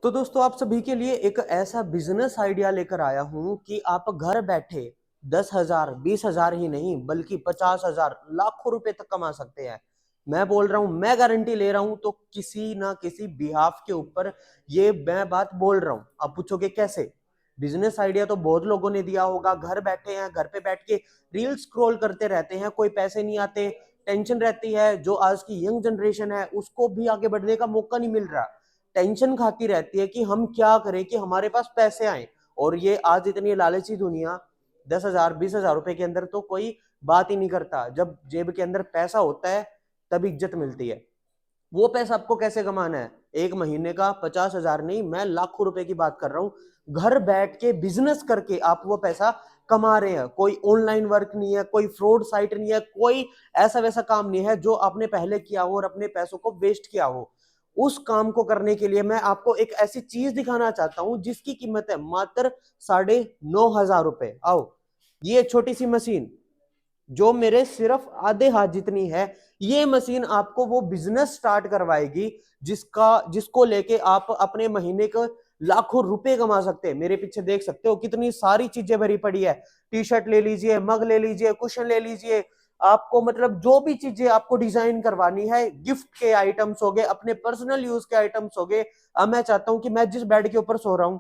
तो दोस्तों आप सभी के लिए एक ऐसा बिजनेस आइडिया लेकर आया हूं कि आप घर बैठे 10,000 20,000 ही नहीं बल्कि 50,000 लाखों रुपए तक कमा सकते हैं। मैं बोल रहा हूं, मैं गारंटी ले रहा हूं, तो किसी ना किसी बिहाफ के ऊपर ये मैं बात बोल रहा हूं। आप पूछोगे कैसे? बिजनेस आइडिया तो बहुत लोगों ने दिया होगा, घर बैठे हैं, घर पे बैठ के रील स्क्रॉल करते रहते हैं, कोई पैसे नहीं आते, टेंशन रहती है। जो आज की यंग जनरेशन है उसको भी आगे बढ़ने का मौका नहीं मिल रहा, टेंशन खाती रहती है कि हम क्या करें कि हमारे पास पैसे आए। और ये आज इतनी लालची दुनिया, 10,000 20,000 रुपए के अंदर तो कोई बात ही नहीं करता। जब जेब के अंदर पैसा होता है तब इज्जत मिलती है। वो पैसा आपको कैसे कमाना है? एक महीने का 50,000 नहीं, मैं लाखों रुपए की बात कर रहा हूं। घर बैठ के बिजनेस करके आप वो पैसा कमा रहे हैं। कोई ऑनलाइन वर्क नहीं है, कोई फ्रॉड साइट नहीं है, कोई ऐसा वैसा काम नहीं है जो आपने पहले किया हो और अपने पैसों को वेस्ट किया हो। उस काम को करने के लिए मैं आपको एक ऐसी चीज दिखाना चाहता हूं जिसकी कीमत है मात्र 9,500 रुपए। आओ, ये छोटी सी मशीन जो मेरे सिर्फ आधे हाथ जितनी है, ये मशीन आपको वो बिजनेस स्टार्ट करवाएगी जिसको लेके आप अपने महीने को लाखों रुपए कमा सकते हैं। मेरे पीछे देख सकते हो कितनी सारी चीजें भरी पड़ी है। टी शर्ट ले लीजिए, मग ले लीजिए, कुशन ले लीजिए, आपको मतलब जो भी चीजें आपको डिजाइन करवानी है, गिफ्ट के आइटम्स हो गए, अपने पर्सनल यूज के आइटम्स हो गए। अब मैं चाहता हूं कि मैं जिस बेड के ऊपर सो रहा हूं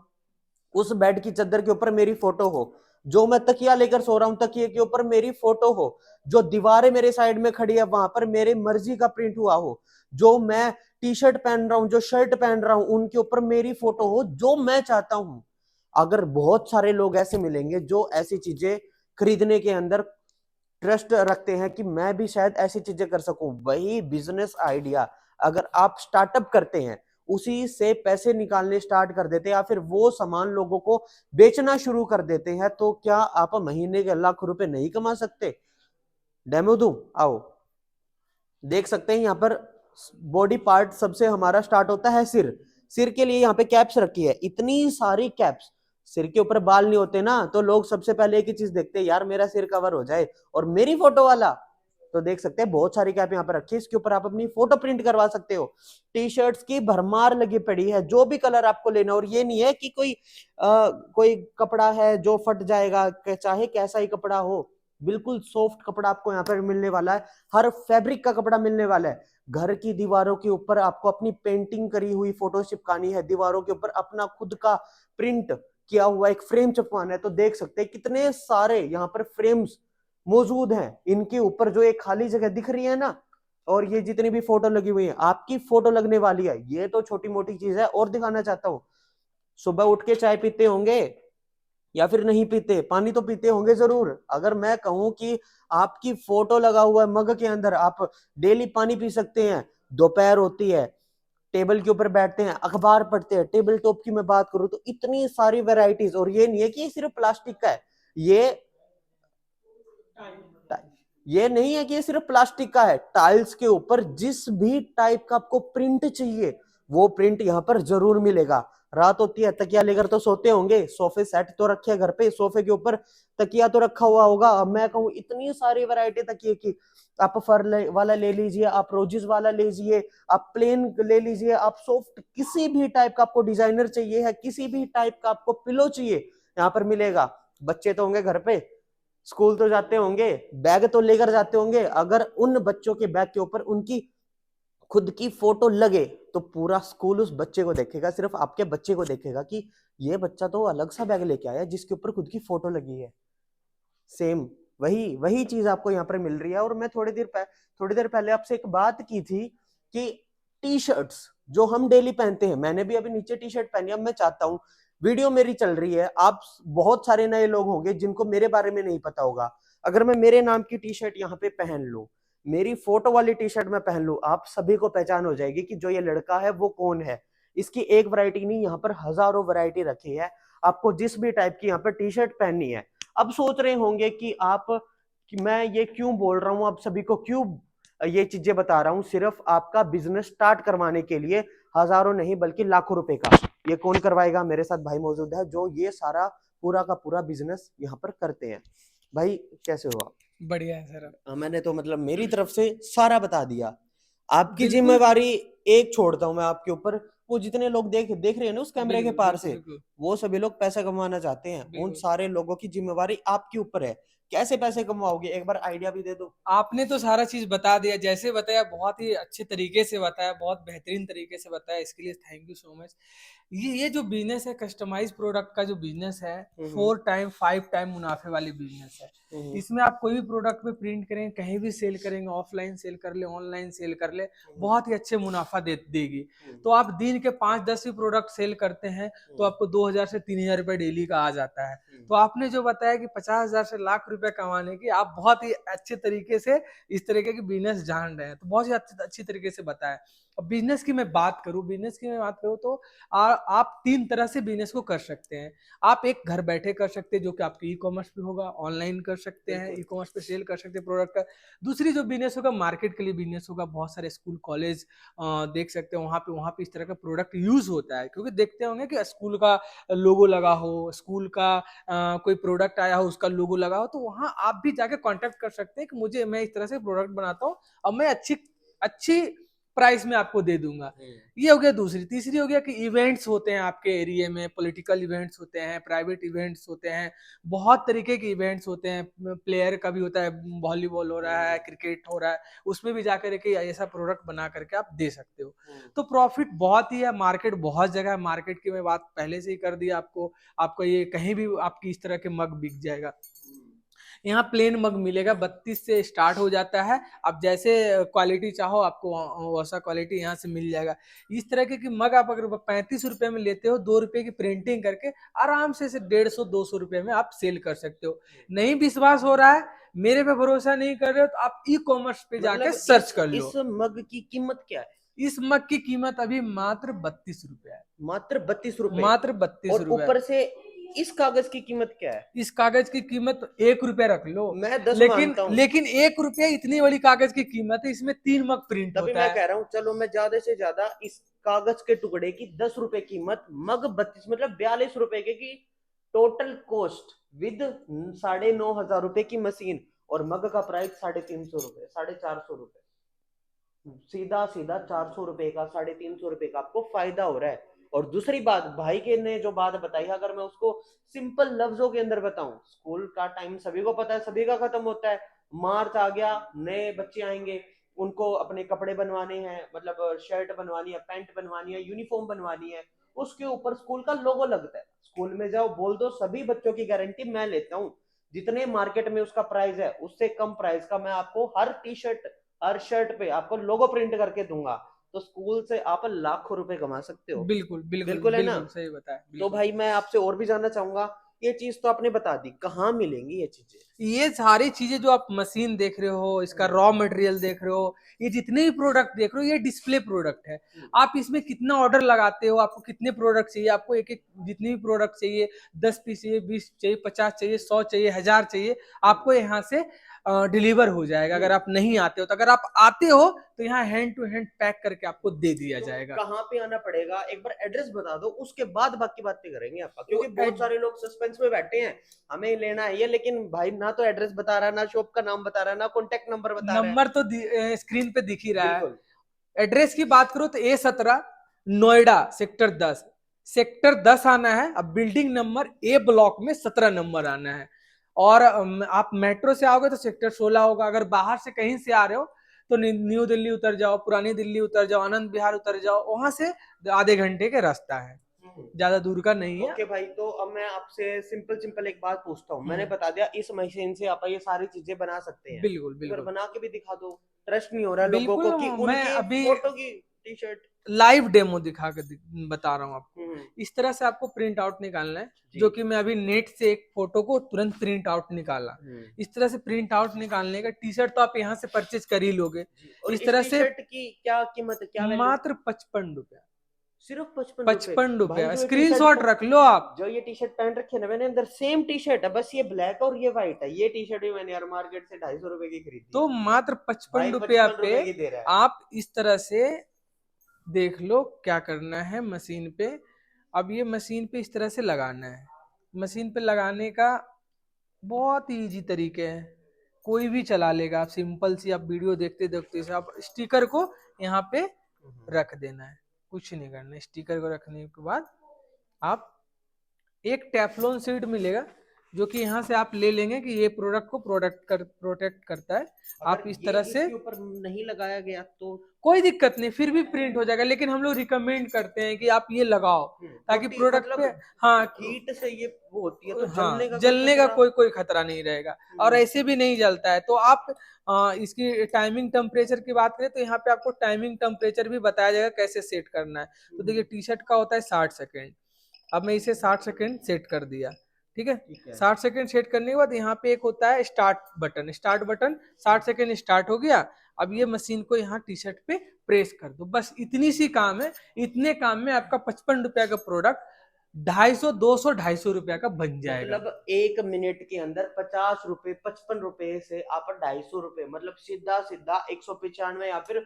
उस बेड की चादर के ऊपर मेरी फोटो हो, जो मैं तकिया लेकर सो रहा हूं तकिए के ऊपर मेरी फोटो हो, जो दीवारें मेरे साइड में खड़ी है वहां पर मेरे मर्जी का प्रिंट हुआ हो, जो मैं टी शर्ट पहन रहा हूं, जो शर्ट पहन रहा हूं, उनके ऊपर मेरी फोटो हो, जो मैं चाहता हूं। अगर बहुत सारे लोग ऐसे मिलेंगे जो ऐसी चीजें खरीदने के अंदर ट्रस्ट रखते हैं कि मैं भी शायद ऐसी चीजें कर सकूं, वही बिजनेस आइडिया अगर आप स्टार्टअप करते हैं, उसी से पैसे निकालने स्टार्ट कर देते हैं या फिर वो सामान लोगों को बेचना शुरू कर देते हैं, तो क्या आप महीने के लाख रुपए नहीं कमा सकते? डेमो दूं? आओ, देख सकते हैं यहाँ पर बॉडी पार्ट सबसे हमारा स्टार्ट होता है सिर। सिर के लिए यहाँ पे कैप्स रखी है, इतनी सारी कैप्स। सिर के ऊपर बाल नहीं होते ना, तो लोग सबसे पहले एक ही चीज देखते हैं, यार मेरा सिर कवर हो जाए और मेरी फोटो वाला। तो देख सकते हैं बहुत सारी कैप यहाँ पर रखी है, इसके ऊपर आप अपनी फोटो प्रिंट करवा सकते हो। टी शर्ट्स की भरमार लगी पड़ी है, जो भी कलर आपको लेना। और ये नहीं है कि कोई कपड़ा है जो फट जाएगा, चाहे कैसा ही कपड़ा हो, बिल्कुल सॉफ्ट कपड़ा आपको यहाँ पर मिलने वाला है। हर फैब्रिक का कपड़ा मिलने वाला है। घर की दीवारों के ऊपर आपको अपनी पेंटिंग करी हुई फोटो चिपकानी है, दीवारों के ऊपर अपना खुद का प्रिंट किया हुआ एक फ्रेम चिपकाना है, तो देख सकते हैं कितने सारे यहाँ पर फ्रेम्स मौजूद हैं। इनके ऊपर जो एक खाली जगह दिख रही है ना, और ये जितनी भी फोटो लगी हुई है, आपकी फोटो लगने वाली है। ये तो छोटी मोटी चीज है, और दिखाना चाहता हूं। सुबह उठ के चाय पीते होंगे या फिर नहीं पीते? पानी तो पीते होंगे जरूर। अगर मैं कहूं कि आपकी फोटो लगा हुआ है मग के अंदर, आप डेली पानी पी सकते हैं। दोपहर होती है, टेबल के ऊपर बैठते हैं, अखबार पढ़ते हैं, टेबल टॉप की मैं बात करूं तो इतनी सारी वैरायटीज। और ये नहीं है कि ये सिर्फ प्लास्टिक का है, ये ये नहीं है कि ये सिर्फ प्लास्टिक का है। टाइल्स के ऊपर जिस भी टाइप का आपको प्रिंट चाहिए वो प्रिंट यहाँ पर जरूर मिलेगा। रात होती है, तकिया लेकर तो सोते होंगे, सोफे सेट तो रखे घर पे, सोफे के ऊपर तकिया तो रखा हुआ होगा। अब मैं कहूँ इतनी सारी वैरायटी तकिए की, आप फर वाला ले लीजिए, आप रोजिस वाला ले लीजिए, आप प्लेन ले लीजिए, आप सॉफ्ट, किसी भी टाइप का आपको डिजाइनर चाहिए है, किसी भी टाइप का आपको पिलो चाहिए, यहाँ पर मिलेगा। बच्चे तो होंगे घर पे, स्कूल तो जाते होंगे, बैग तो लेकर जाते होंगे। अगर उन बच्चों के बैग के ऊपर उनकी खुद की फोटो लगे तो पूरा स्कूल उस बच्चे को देखेगा, सिर्फ आपके बच्चे को देखेगा कि ये बच्चा तो अलग सा बैग लेके आया जिसके ऊपर खुद की फोटो लगी है। सेम वही वही चीज आपको यहाँ पर मिल रही है। और मैं थोड़ी देर पहले आपसे एक बात की थी कि टी शर्ट्स जो हम डेली पहनते हैं, मैंने भी अभी नीचे टी शर्ट पहनी है। अब मैं चाहता हूं, वीडियो मेरी चल रही है, आप बहुत सारे नए लोग होंगे जिनको मेरे बारे में नहीं पता होगा। अगर मैं मेरे नाम की टी शर्ट यहाँ पे पहन लूं, मेरी फोटो वाली टी शर्ट में पहन लूं, आप सभी को पहचान हो जाएगी कि जो ये लड़का है वो कौन है। इसकी एक वैरायटी नहीं, यहाँ पर हजारों वैरायटी रखी है। आपको जिस भी टाइप की यहाँ पर टी शर्ट पहननी है। अब सोच रहे होंगे कि मैं ये क्यों बोल रहा हूं, आप सभी को क्यों ये चीजें बता रहा हूं, सिर्फ आपका बिजनेस स्टार्ट करवाने के लिए। हजारों नहीं बल्कि लाखों रुपए का। ये कौन करवाएगा? मेरे साथ भाई मौजूद है जो ये सारा पूरा का पूरा बिजनेस यहाँ पर करते हैं। भाई कैसे हो आप? बढ़िया है सर। मैंने तो मतलब मेरी तरफ से सारा बता दिया। आपकी बिल्कुल। जिम्मेवारी एक छोड़ता हूं मैं आपके ऊपर, आपको जितने लोग देख देख रहे हैं ना उस कैमरे के पार से, बिल्कुल। वो सभी लोग पैसा कमाना चाहते हैं। उन बिल्कुल। सारे लोगों की जिम्मेवारी आपके ऊपर है। कैसे पैसे कमाओगे, एक बार आइडिया भी दे दो। आपने तो सारा चीज बता दिया, जैसे बताया बहुत ही अच्छे तरीके से बताया, बहुत बेहतरीन तरीके से बताया, इसके लिए थैंक यू सो मच। ये जो बिजनेस है, कस्टमाइज प्रोडक्ट का जो बिजनेस है, 4 टाइम 5 टाइम मुनाफे वाली बिजनेस है। इसमें आप कोई भी प्रोडक्ट पे प्रिंट करेंगे, कहीं भी सेल करेंगे, ऑफलाइन सेल कर ले, ऑनलाइन सेल कर ले, बहुत ही अच्छे मुनाफा देगी। तो आप दिन के 5-10 ही प्रोडक्ट सेल करते हैं तो आपको 2,000 से 3,000 रुपए डेली का आ जाता है। तो आपने जो बताया कि 50,000 से लाख रुपए कमाने की, आप बहुत ही अच्छे तरीके से इस तरीके की बिजनेस जान रहे हैं, तो बहुत ही अच्छी तरीके से बताया। अब बिजनेस की मैं बात करूं तो आप 3 तरह से बिजनेस को कर सकते हैं। आप एक घर बैठे कर सकते हैं, जो कि आपके ई कॉमर्स पे होगा, ऑनलाइन कर सकते हैं, ई कॉमर्स पे सेल कर सकते हैं प्रोडक्ट का। दूसरी जो बिजनेस होगा, मार्केट के लिए बिजनेस होगा, बहुत सारे स्कूल कॉलेज देख सकते हैं, वहां पे इस तरह का प्रोडक्ट यूज होता है, क्योंकि देखते होंगे कि स्कूल का लोगो लगा हो, स्कूल का कोई प्रोडक्ट आया हो उसका लोगो लगा हो, तो वहां आप भी जाके कांटेक्ट कर सकते हैं कि मैं इस तरह से प्रोडक्ट बनाता हूँ और मैं अच्छी अच्छी प्राइस में आपको दे दूंगा। ये हो गया दूसरी। तीसरी हो गया कि इवेंट्स होते हैं आपके एरिया में, पॉलिटिकल इवेंट्स होते हैं, प्राइवेट इवेंट्स होते हैं, बहुत तरीके के इवेंट्स होते हैं, प्लेयर का भी होता है, वॉलीबॉल हो रहा है, क्रिकेट हो रहा है, उसमें भी जाकर के ऐसा प्रोडक्ट बना करके आप दे सकते हो। तो प्रॉफिट बहुत ही है, मार्केट बहुत जगह है, मार्केट की मैं बात पहले से ही कर दी आपको। आपको ये कहीं भी आपकी इस तरह के मग बिक जाएगा। यहाँ प्लेन मग मिलेगा, 32 से स्टार्ट हो जाता है, आप जैसे क्वालिटी चाहो आपको वैसा क्वालिटी यहाँ से मिल जाएगा। इस तरह के मग आप अगर 35 रुपए में लेते हो, 2 रुपए की प्रिंटिंग करके आराम से 150-200 रुपए में आप सेल कर सकते हो। नहीं विश्वास हो रहा है, मेरे पे भरोसा नहीं कर रहे हो, तो आप ई कॉमर्स पे जाके मतलब सर्च कर लो। इस मग की कीमत क्या है? इस मग की कीमत अभी मात्र 32 रुपए है। मात्र 32 रुपए? मात्र 32 और रुपए। ऊपर से इस कागज की कीमत क्या है? इस कागज की कीमत 1 रुपया रख लो। मैं 10 लेकिन मानता हूँ। लेकिन 1 रुपया इतनी बड़ी कागज की कीमत है, इसमें 3 मग प्रिंट तभी होता मैं है। कह रहा हूँ, चलो मैं ज्यादा से ज्यादा इस कागज के टुकड़े की 10 रुपए कीमत, मग 32 मतलब 42 रुपए की टोटल कॉस्ट विद 9,500 रुपए की मशीन, और मग का प्राइस 350 रुपए, 450 रुपए। सीधा सीधा 400 रुपए का, 350 रुपए का आपको फायदा हो रहा है। और दूसरी बात, भाई के ने जो बात बताई, अगर मैं उसको सिंपल लफ्जों के अंदर बताऊं, स्कूल का टाइम सभी को पता है, सभी का खत्म होता है, मार्च आ गया, नए बच्चे आएंगे, उनको अपने कपड़े बनवाने हैं, मतलब शर्ट बनवानी है, पैंट बनवानी है, यूनिफॉर्म बनवानी है, उसके ऊपर स्कूल का लोगो लगता है। स्कूल में जाओ, बोल दो सभी बच्चों की गारंटी मैं लेता हूँ, जितने मार्केट में उसका प्राइस है उससे कम प्राइस का मैं आपको हर टी शर्ट, हर शर्ट पे आपको लोगो प्रिंट करके दूंगा। तो स्कूल से आप लाखों रुपए कमा सकते हो। बिल्कुल बिल्कुल बिल्कुल है ना? बिल्कुल सही बताया, तो बिल्कुल। भाई मैं आपसे और भी जानना चाहूंगा, ये चीज तो आपने बता दी, कहाँ मिलेंगी ये चीजें? ये सारी चीजें जो आप मशीन देख रहे हो, इसका रॉ मटेरियल देख रहे हो, ये जितने भी प्रोडक्ट देख रहे हो, ये डिस्प्ले प्रोडक्ट है। आप इसमें कितना ऑर्डर लगाते हो, आपको कितने प्रोडक्ट चाहिए, आपको एक एक जितनी भी प्रोडक्ट चाहिए, 10 पीस चाहिए, 20 चाहिए, 50 चाहिए, 100 चाहिए, 1000 चाहिए, आपको यहाँ से डिलीवर हो जाएगा। अगर आप नहीं आते हो, तो अगर आप आते हो तो यहाँ हैंड टू हैंड पैक करके आपको दे दिया तो जाएगा। कहाँ पे आना पड़ेगा, एक बार एड्रेस बता दो, उसके बाद बाकी बातें करेंगे आपका, क्योंकि वो बहुत सारे लोग सस्पेंस में बैठे हैं, हमें लेना है ये, लेकिन भाई ना तो एड्रेस बता रहा है, ना शॉप का नाम बता रहा है, ना कॉन्टेक्ट नंबर बता रहा है। नंबर तो स्क्रीन पे दिख ही रहा है। बिल्कुल। एड्रेस की बात करो तो A17 नोएडा सेक्टर 10, सेक्टर 10 आना है। अब बिल्डिंग नंबर ए ब्लॉक में 17 नंबर आना है। और आप मेट्रो से आओगे तो सेक्टर 16 होगा। अगर बाहर से कहीं से आ रहे हो तो न्यू दिल्ली उतर जाओ, पुरानी दिल्ली उतर जाओ, आनंद विहार उतर जाओ, वहां से आधे घंटे का रास्ता है, ज्यादा दूर का नहीं है। ओके भाई, तो अब मैं आपसे सिंपल सिंपल एक बात पूछता हूँ, मैंने हम्म, बता दिया इस मशीन से आप ये सारी चीजें बना सकते हैं, बिल्कुल एक बार बिल्कुल बना के भी दिखा दो। ट्रस्ट नहीं हो रहा है लोगों बिल्कुल। को कि मैं उनके अभी फोटो की टी शर्ट। लाइव डेमो दिखा कर बता रहा हूँ आपको। हम्म। इस तरह से आपको प्रिंट आउट निकालना है, जी। जो कि मैं अभी नेट से एक फोटो को तुरंत प्रिंट आउट निकाला। इस तरह से प्रिंट आउट निकालने का टी शर्ट तो आप यहाँ से परचेज कर ही लोगे। जी। और इस इस तरह टी से शर्ट की क्या कीमत है, क्या वैल्यू? मात्र 55 रुपया। सिर्फ 55 रुपए? 55 रुपया, भाई जो ये टी स्क्रीनशॉट शर्ट, रख लो आप। जो ये टी शर्ट पहन रखी है ना मैंने, अंदर सेम टी शर्ट है, बस ये ब्लैक और ये व्हाइट है। ये टी शर्ट भी मैंने यार मार्केट से 250 रुपए की खरीदी तो है। मात्र पचपन भाई रुपया 55 पे रुपए की दे रहा है। आप इस तरह से देख लो क्या करना है मशीन पे। अब ये मशीन पे इस तरह से लगाना है। मशीन पे लगाने का बहुत ही इजी तरीके हैं, कोई भी चला लेगा। आप सिंपल सी आप वीडियो देखते देखते से आप स्टिकर को यहाँ पे रख देना है। कुछ नहीं करना। स्टिकर को रखने के बाद आप एक टेफलॉन शीट मिलेगा जो कि यहाँ से आप ले लेंगे कि ये प्रोडक्ट को प्रोटेक्ट करता है। आप अगर इस ये तरह से इसके ऊपर नहीं लगाया गया तो कोई दिक्कत नहीं, फिर भी प्रिंट हो जाएगा, लेकिन हम लोग रिकमेंड करते हैं कि आप ये लगाओ ताकि टोटी प्रोडक्ट पे, मतलब हाँ हीट से ये वो होती है तो हाँ, जलने का कोई जलने का खतरा? कोई खतरा नहीं रहेगा। और ऐसे भी नहीं जलता है। तो आप इसकी टाइमिंग टेम्परेचर की बात करें तो यहाँ पे आपको टाइमिंग टेम्परेचर भी बताया जाएगा कैसे सेट करना है। तो देखिए टी शर्ट का होता है 60 सेकेंड। अब मैं इसे 60 सेकेंड सेट कर दिया, ठीक है। ठीक है। 60 सेकेंड सेट करने के बाद यहाँ पे एक होता है स्टार्ट बटन 60 सेकेंड स्टार्ट हो गया। अब ये मशीन को यहाँ टी शर्ट पे प्रेस कर दो, बस इतनी सी काम है। इतने काम में आपका 55 रुपया का प्रोडक्ट 250, 200, 250 रुपया का बन जाएगा। मतलब 1 मिनट के अंदर 50 रुपए, 55 रुपए से आप 250 रुपए, मतलब सीधा सीधा 195 या फिर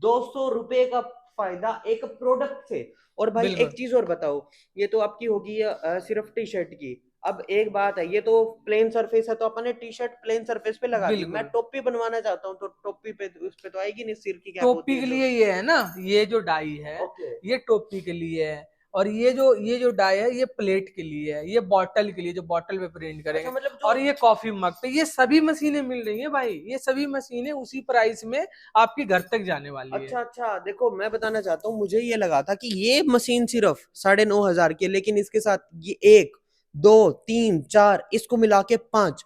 200 रुपए का फायदा एक प्रोडक्ट से। और भाई बिल्कुल एक चीज और बताओ, ये तो आपकी होगी सिर्फ टी शर्ट की। अब एक बात है, ये तो प्लेन सरफेस है तो अपने टी शर्ट प्लेन सरफेस पे लगा दी, मैं बिल्कुल। टोपी बनवाना चाहता हूँ तो टोपी पे उस पे तो आएगी नहीं, सिर की कैप होती टोपी है के जो। लिए ये है ना, ये जो डाई है ओके। ये टोपी के लिए है। और ये जो डाई है ये प्लेट के लिए है, ये बॉटल के लिए जो बॉटल पे प्रिंट अच्छा करेंगे। मतलब जो, और ये कॉफी मग पे, ये सभी मशीनें मिल रही है भाई। ये सभी मशीनें उसी प्राइस में आपके घर तक जाने वाली है। अच्छा अच्छा, देखो मैं बताना चाहता हूँ, मुझे ये लगा था कि ये मशीन सिर्फ 9,500 की है, लेकिन इसके साथ ये 1, 2, 3, 4 इसको मिला के पांच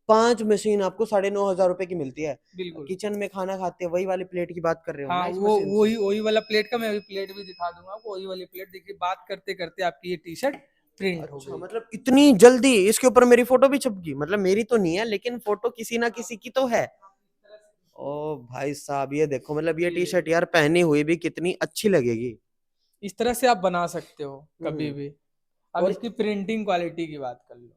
पांच मशीन आपको 9,500 रुपए की मिलती है। बिल्कुल। किचन में खाना खाते हैं वही वाली प्लेट की बात कर रहे हो हाँ, ना इस वो मशीन से? वही वही वाला प्लेट का मैं अभी प्लेट भी दिखा दूंगा आपको। वही वाली प्लेट देखिए, बात करते करते आपकी ये टी शर्ट प्रिंट हो अच्छा, गई। मतलब इतनी जल्दी इसके ऊपर मेरी फोटो भी छप गई? मतलब मेरी तो नहीं है लेकिन फोटो किसी ना किसी की तो है। ओ भाई साहब, ये देखो, मतलब ये टी ये शर्ट यार पहनी हुई भी कितनी अच्छी लगेगी। इस तरह से आप बना सकते हो कभी हम्म। भी। अब और इसकी प्रिंटिंग क्वालिटी की बात कर लो।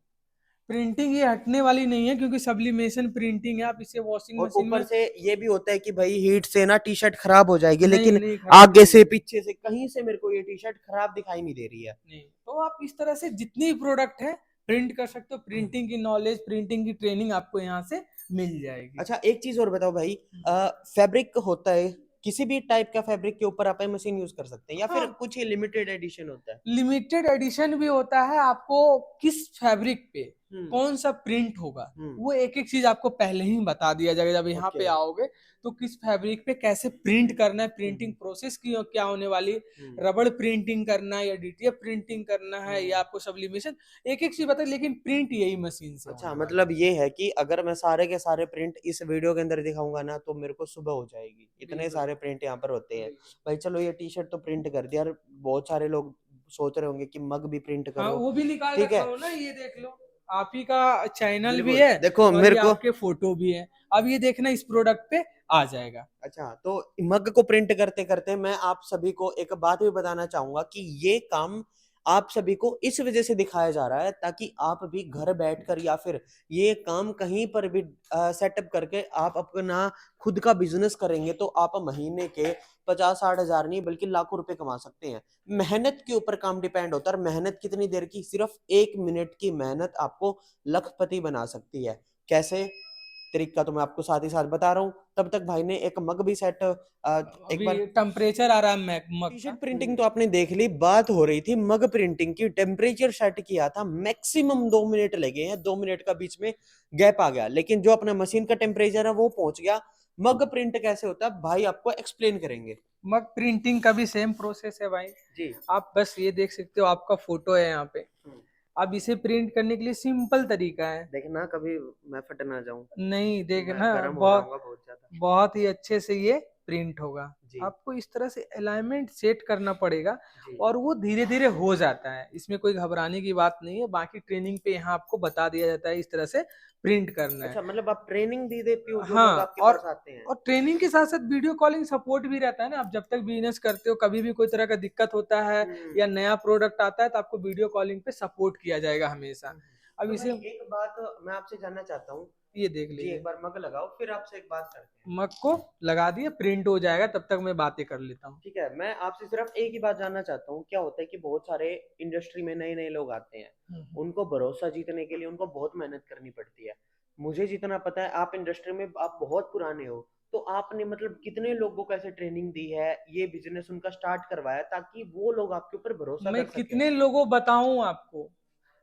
प्रिंटिंग ये हटने वाली नहीं है क्योंकि सब्लिमेशन प्रिंटिंग है। आप इसे वॉशिंग और मशीन ऊपर में से ये भी होता है कि भाई हीट से ना टी शर्ट खराब हो जाएगी, नहीं लेकिन नहीं खराब आगे नहीं से होगी। पीछे से कहीं से मेरे को ये टी शर्ट खराब दिखाई नहीं दे रही है। नहीं, तो आप इस तरह से जितनी प्रोडक्ट है प्रिंट कर सकते हो। प्रिंटिंग की नॉलेज, प्रिंटिंग की ट्रेनिंग आपको यहाँ से मिल जाएगी। अच्छा एक चीज और बताओ भाई, फैब्रिक होता है, किसी भी टाइप का फैब्रिक के ऊपर आप मशीन यूज कर सकते हैं या फिर हाँ, कुछ ही लिमिटेड एडिशन होता है? लिमिटेड एडिशन भी होता है। आपको किस फैब्रिक पे हम्म। कौन सा प्रिंट होगा हम्म। वो एक एक चीज आपको पहले ही बता दिया जाएगा जब यहाँ ओके। पे आओगे। तो किस फैब्रिक पे कैसे प्रिंट करना है, प्रिंटिंग हम्म। प्रोसेस की क्या होने वाली, हम्म। रबड़ प्रिंटिंग करना है या डीटीएफ प्रिंटिंग करना है या हम्म। आपको सब्लिमेशन, एक एक चीज बता। लेकिन प्रिंट यही मशीन से अच्छा होने वाला मतलब है। ये है कि अगर मैं सारे के सारे प्रिंट इस वीडियो के अंदर दिखाऊंगा ना तो मेरे को सुबह हो जाएगी, इतने बिल्कुल सारे प्रिंट यहाँ पर होते हैं। बिल्कुल। भाई चलो ये टी शर्ट तो प्रिंट कर दिया यार, बहुत सारे लोग सोच रहे होंगे कि मग भी प्रिंट हाँ, करो। वो भी निकाल ठीक रखा है, हूँ ना, ये देख लो। आप ही का चैनल भी बिल्कुल है देखो और मेरे ये को। आपके फोटो भी है। अब ये देखना इस प्रोडक्ट पे आ जाएगा। अच्छा तो मग को प्रिंट करते करते मैं आप सभी को एक बात भी बताना चाहूंगा कि ये काम आप सभी को इस वजह से दिखाया जा रहा है ताकि आप भी घर बैठकर या फिर ये काम कहीं पर भी सेटअप करके आप अपना खुद का बिजनेस करेंगे तो आप महीने के 50-60 हजार नहीं बल्कि लाखों रुपए कमा सकते हैं। मेहनत के ऊपर काम डिपेंड होता है, और मेहनत कितनी देर की? सिर्फ 1 मिनट की मेहनत आपको लखपति बना सकती है। कैसे? तरीका तो मैं आपको साथ ही साथ बता रहा हूँ। तब तक भाई ने एक मग भी सेट, एक अभी बार टेम्परेचर आ रहा है मग टी का। शर्ट प्रिंटिंग तो आपने देख ली, बात हो रही थी मग प्रिंटिंग की। टेम्परेचर सेट किया था, मैक्सिमम 2 मिनट लगे हैं, 2 मिनट का बीच में गैप आ गया, लेकिन जो अपना मशीन का टेम्परेचर है वो पहुंच गया। मग प्रिंट कैसे होता है भाई आपको एक्सप्लेन करेंगे। मग प्रिंटिंग का भी सेम प्रोसेस है भाई। जी। आप बस ये देख सकते हो, आपका फोटो है यहाँ पे। अब इसे प्रिंट करने के लिए सिंपल तरीका है। देखना कभी मैं फट ना जाऊं, नहीं, मैं देखना गर्म हो रहा बहुत हूँ बहुत ज्यादा। बहुत ही अच्छे से ये प्रिंट होगा। जी। आपको इस तरह से अलाइनमेंट सेट करना पड़ेगा जी। और वो धीरे धीरे हो जाता है। इसमें कोई घबराने की बात नहीं है। बाकी ट्रेनिंग पे यहाँ आपको बता दिया जाता है इस तरह से प्रिंट करना है। अच्छा मतलब आप ट्रेनिंग भी देती हो जो लोग हाँ, आपके और पास आते हैं? और ट्रेनिंग के साथ साथ वीडियो कॉलिंग सपोर्ट भी रहता है ना। आप जब तक बिजनेस करते हो, कभी भी कोई तरह का दिक्कत होता है हम्म। या नया प्रोडक्ट आता है तो आपको वीडियो कॉलिंग पे सपोर्ट किया जाएगा हमेशा। अब तो भाई इसे एक बात मैं आपसे जानना चाहता हूँ। ये देख जी एक लीजिए, बार मग लगाओ फिर आपसे एक बात करते हैं। मग को लगा दिए, प्रिंट हो जाएगा, तब तक मैं बातें कर लेता हूँ। ठीक है, मैं आपसे सिर्फ एक ही बात जानना चाहता हूँ, क्या होता है कि बहुत सारे इंडस्ट्री में नए नए लोग आते हैं, उनको भरोसा जीतने के लिए उनको बहुत मेहनत करनी पड़ती है। मुझे जितना पता है आप इंडस्ट्री में आप बहुत पुराने हो, तो आपने मतलब कितने लोगों को ऐसे ट्रेनिंग दी है, ये बिजनेस उनका स्टार्ट करवाया ताकि वो लोग आपके ऊपर भरोसा मैं कर सके? कितने लोगों बताऊं आपको,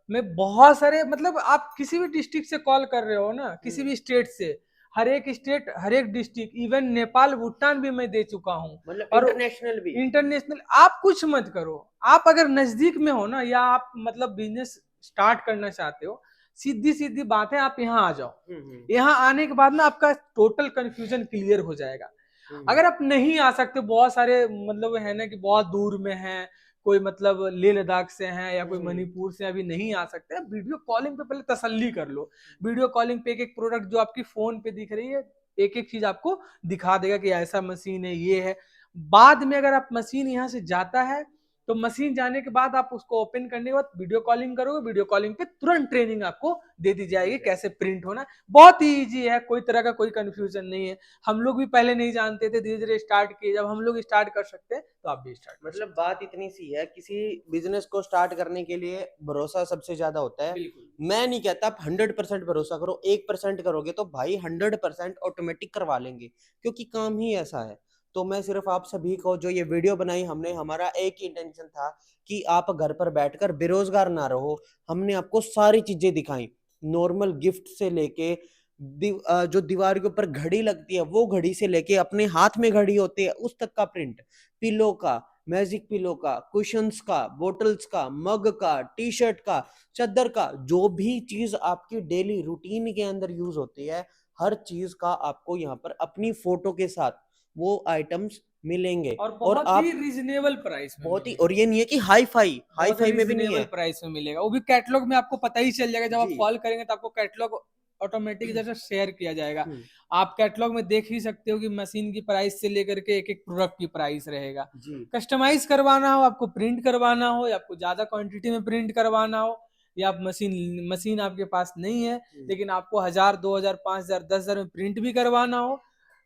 मैं बहुत सारे, मतलब आप किसी भी डिस्ट्रिक्ट से कॉल कर रहे हो ना, किसी भी स्टेट से, हर एक स्टेट, हर एक डिस्ट्रिक्ट, इवन नेपाल भूटान भी मैं दे चुका हूँ। मतलब और इंटरनेशनल भी? इंटरनेशनल आप कुछ मत करो, आप अगर नजदीक में हो ना, या आप मतलब बिजनेस स्टार्ट करना चाहते हो, सीधी सीधी बात है, आप यहाँ आ जाओ। हम्म। यहाँ आने के बाद ना आपका टोटल कंफ्यूजन क्लियर हो जाएगा। हम्म। अगर आप नहीं आ सकते, बहुत सारे मतलब है ना कि बहुत दूर में है, कोई मतलब लेह लद्दाख से हैं या कोई हम्म। मणिपुर से अभी नहीं आ सकते, वीडियो कॉलिंग पे पहले तसल्ली कर लो। वीडियो कॉलिंग पे एक एक प्रोडक्ट जो आपकी फोन पे दिख रही है, एक एक चीज आपको दिखा देगा कि ऐसा मशीन है, ये है। बाद में अगर आप मशीन यहाँ से जाता है, तो मशीन जाने के बाद आप उसको ओपन करने के बाद वीडियो कॉलिंग करोगे, वीडियो कॉलिंग पे तुरंत ट्रेनिंग आपको दे दी जाएगी कैसे प्रिंट होना। बहुत ही ईजी है, कोई तरह का कोई कंफ्यूजन नहीं है। हम लोग भी पहले नहीं जानते थे, धीरे धीरे स्टार्ट किए, जब हम लोग स्टार्ट कर सकते हैं तो आप भी स्टार्ट कर मतलब सकते बात इतनी सी है, किसी बिजनेस को स्टार्ट करने के लिए भरोसा सबसे ज्यादा होता हैं। है। बिल्कुल। मैं नहीं कहता आप 100% भरोसा करो, 1% करोगे तो भाई 100% ऑटोमेटिक करवा लेंगे, क्योंकि काम ही ऐसा है। तो मैं सिर्फ आप सभी को, जो ये वीडियो बनाई हमने, हमारा एक ही इंटेंशन था कि आप घर पर बैठकर बेरोजगार ना रहो। हमने आपको सारी चीजें दिखाई, नॉर्मल गिफ्ट से लेके जो दीवार के ऊपर घड़ी लगती है वो घड़ी से लेके अपने हाथ में घड़ी होती है उस तक का प्रिंट, पिलो का, मैजिक पिलो का, कुशंस का, बोटल्स का, मग का, टी शर्ट का, चादर का, जो भी चीज आपकी डेली रूटीन के अंदर यूज होती है, हर चीज का आपको यहाँ पर अपनी फोटो के साथ वो आइटम्स मिलेंगे। और और बहुत ही आप रिजनेबल प्राइस में बहुत ही, मिलेगा। और ये नहीं है कि हाई फाई, हाई बहुत फाई में भी नहीं रीजनेबल है। प्राइस में मिलेगा, वो भी कैटलॉग में आपको पता ही चल जाएगा, जब आप जी। कॉल करेंगे तो आपको कैटलॉग ऑटोमेटिक इधर से शेयर किया जाएगा। हम्म। आप कैटलॉग में देख ही सकते हो कि मशीन की प्राइस से लेकर के एक एक प्रोडक्ट की प्राइस रहेगा। जी। कस्टमाइज करवाना हो, आपको प्रिंट करवाना हो, या आपको ज्यादा क्वांटिटी में प्रिंट करवाना हो, या आप मशीन मशीन आपके पास नहीं है लेकिन आपको 1000 2000 5000 10000 में प्रिंट भी करवाना हो,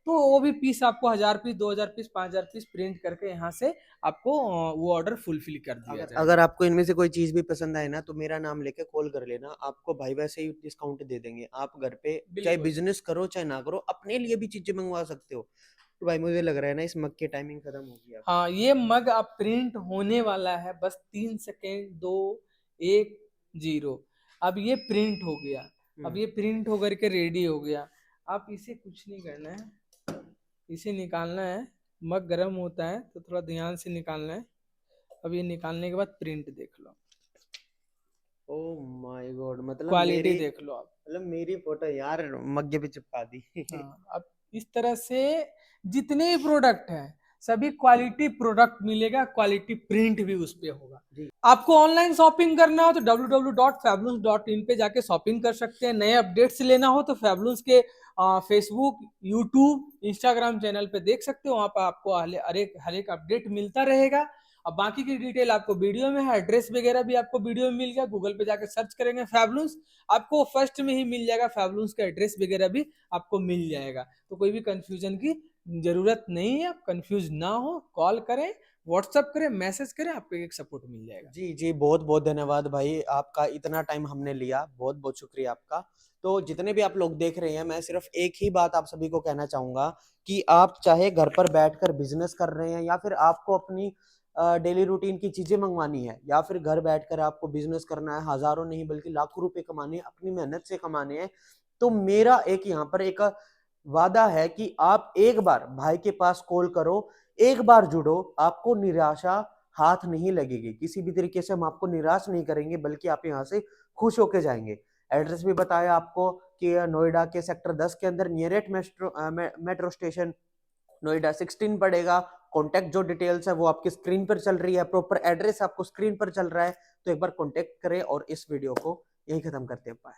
तो वो भी पीस आपको 1000 पीस 2000 पीस 5000 पीस प्रिंट करके यहाँ से आपको वो ऑर्डर फुलफिल कर दिया अगर जाएगा। अगर आपको इनमें से कोई चीज भी पसंद आए ना, तो मेरा नाम लेके कॉल कर लेना, आपको भाई वैसे ही डिस्काउंट दे देंगे। आप घर पे चाहे बिल्कुल। बिजनेस करो चाहे ना करो, अपने लिए भी चीजें मंगवा सकते हो। तो भाई मुझे लग रहा है ना इस मग की टाइमिंग खत्म होगी अब। हाँ, ये मग अब प्रिंट होने वाला है, बस 3 सेकेंड, 2 1 0। अब ये प्रिंट हो गया। अब हम्म। ये प्रिंट होकर के रेडी हो गया। आप इसे कुछ नहीं करना है, इसे निकालना है। मग गर्म होता है तो थोड़ा ध्यान से निकालना है। अब ये निकालने के बाद प्रिंट देख लो, ओ माय गॉड, क्वालिटी देख लो आप। मतलब मेरी फोटो यार मग्गे पे चिपका दी। हाँ, अब इस तरह से जितने भी प्रोडक्ट हैं, सभी क्वालिटी प्रोडक्ट मिलेगा, क्वालिटी प्रिंट भी उस पे होगा। जी। आपको ऑनलाइन शॉपिंग करना हो तो www.fablons.in पे जाके शॉपिंग कर सकते हैं। नए अपडेट्स लेना हो तो फैबलून्स के फेसबुक, यूट्यूब, इंस्टाग्राम चैनल पे देख सकते हो, वहां पर आपको हर एक अपडेट मिलता रहेगा। अब बाकी की डिटेल आपको वीडियो में है, एड्रेस वगैरह भी आपको वीडियो में मिल गया। गूगल पे जाके सर्च करेंगे फैबलून्स, आपको फर्स्ट में ही मिल जाएगा, फैबलून्स का एड्रेस वगैरह भी आपको मिल जाएगा। तो कोई भी कंफ्यूजन की जरूरत नहीं है, आप कंफ्यूज ना हो, कॉल करें, व्हाट्सअप करें, मैसेज करें, आपको एक सपोर्ट मिल जाएगा। जी जी, बहुत बहुत धन्यवाद भाई, आपका इतना टाइम हमने लिया, बहुत बहुत शुक्रिया आपका। तो जितने भी आप लोग देख रहे हैं, मैं सिर्फ एक ही बात आप सभी को कहना चाहूंगा कि आप चाहे घर पर बैठकर बिजनेस कर रहे हैं, या फिर आपको अपनी डेली रूटीन की चीजें मंगवानी है, या फिर घर बैठकर आपको बिजनेस करना है, हजारों नहीं बल्कि लाखों रुपए कमाने हैं, अपनी मेहनत से कमाने हैं, तो मेरा एक यहाँ पर एक वादा है कि आप एक बार भाई के पास कॉल करो, एक बार जुड़ो, आपको निराशा हाथ नहीं लगेगी, किसी भी तरीके से हम आपको निराश नहीं करेंगे, बल्कि आप यहाँ से खुश होके जाएंगे। एड्रेस भी बताया आपको कि नोएडा के सेक्टर 10 के अंदर नियरेस्ट मेट्रो स्टेशन नोएडा 16 पड़ेगा। कॉन्टैक्ट जो डिटेल्स है वो आपकी स्क्रीन पर चल रही है, प्रॉपर एड्रेस आपको स्क्रीन पर चल रहा है, तो एक बार कॉन्टैक्ट करें। और इस वीडियो को यही खत्म करते हैं, बाय।